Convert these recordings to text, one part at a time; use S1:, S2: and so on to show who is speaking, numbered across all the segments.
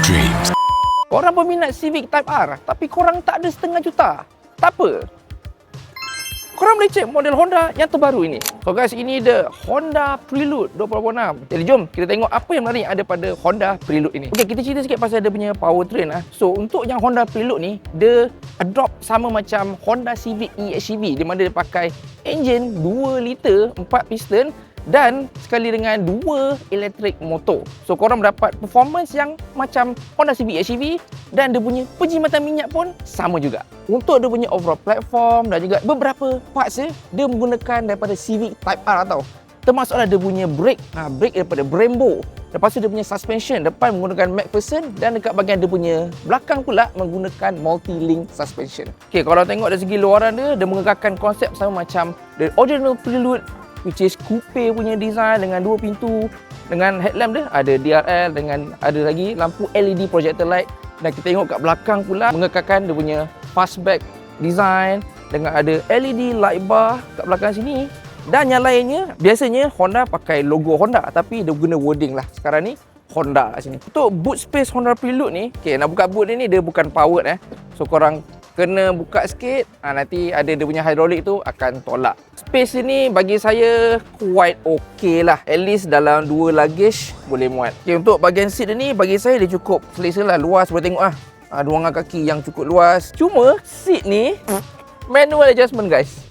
S1: Dreams.
S2: Korang berminat Civic Type R tapi korang tak ada RM1,5 juta. Tak apa. Korang boleh cek model Honda yang terbaru ini. So guys, ini the Honda Prelude 2026. Jadi jom kita tengok apa yang menarik ada pada Honda Prelude ini. Okey, kita cerita sikit pasal dia punya powertrain lah. So untuk yang Honda Prelude ni, dia adopt sama macam Honda Civic eHEV, di mana dia pakai enjin 2 liter 4 piston dan sekali dengan 2 elektrik motor. So korang mendapat performance yang macam Honda Civic eHEV dan dia punya penjimatan minyak pun sama juga. Untuk dia punya overall platform dan juga beberapa parts dia menggunakan daripada Civic Type R tau. Termasuklah dia punya brake, brake daripada Brembo. Lepas tu dia punya suspension depan menggunakan McPherson dan dekat bahagian dia punya belakang pula menggunakan multi-link suspension. Okey, kalau tengok dari segi luaran dia mengekalkan konsep sama macam the original Prelude, which is coupe punya design dengan 2 pintu, dengan headlamp dia ada DRL, dengan ada lagi lampu LED projector light, dan kita tengok kat belakang pula mengekalkan dia punya fastback design dengan ada LED light bar kat belakang sini. Dan yang lainnya, biasanya Honda pakai logo Honda tapi dia guna wording lah. Sekarang ni Honda kat sini. Untuk boot space Honda Prelude ni, okay, nak buka boot ni dia bukan powered So korang kena buka sikit, nanti ada dia punya hydraulic tu akan tolak. Space ni bagi saya quite okay lah. At least dalam 2 luggage boleh muat. Okay, untuk bahagian seat dia ni bagi saya dia cukup selesa lah, luas, boleh tengok lah. Ruangan kaki yang cukup luas. Cuma seat ni manual adjustment guys.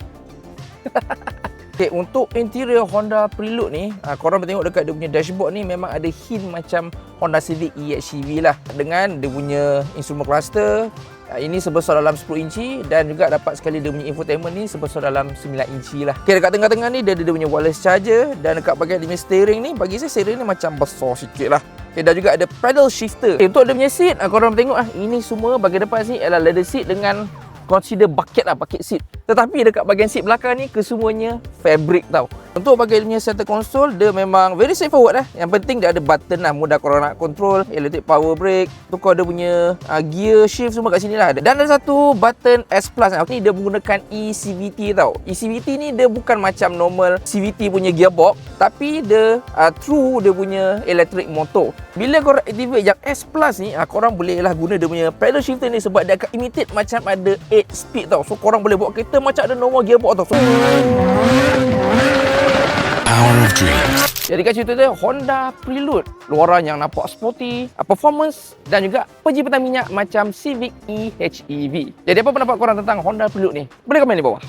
S2: Okay, untuk interior Honda Prelude ni, korang boleh tengok dekat dia punya dashboard ni memang ada hint macam Honda Civic eHEV lah. Dengan dia punya instrument cluster, ini sebesar dalam 10 inci dan juga dapat sekali dia punya infotainment ni sebesar dalam 9 inci lah. Okay, dekat tengah-tengah ni dia ada dia punya wireless charger dan dekat bahagian dia punya steering ni, bagi saya steering ni macam besar sikit lah. Okay, dan juga ada pedal shifter. Okay, untuk dia punya seat, korang tengok ini semua bahagian depan sini adalah leather seat dengan consider bucket seat. Tetapi dekat bahagian seat belakang ni kesemuanya fabric tau. Untuk bahagian center console, dia memang very straightforward . Yang penting dia ada button lah, mudah korang nak control electric power brake, tukar dia punya gear shift semua kat sini lah. Dan ada satu button S Plus ni dia menggunakan eCVT tau. eCVT ni dia bukan macam normal CVT punya gearbox, tapi dia through dia punya electric motor. Bila korang activate yang S Plus ni, korang boleh lah guna dia punya pedal shifter ni sebab dia akan imitate macam ada 8 speed tau. So korang boleh bawa kereta macam ada normal gearbox tau.
S1: Power of Dreams.
S2: Jadi kat cerita dia Honda Prelude, luaran yang nampak sporty, performance dan juga penjimatan minyak macam Civic eHEV. Jadi apa pendapat korang tentang Honda Prelude ni? Boleh komen di bawah.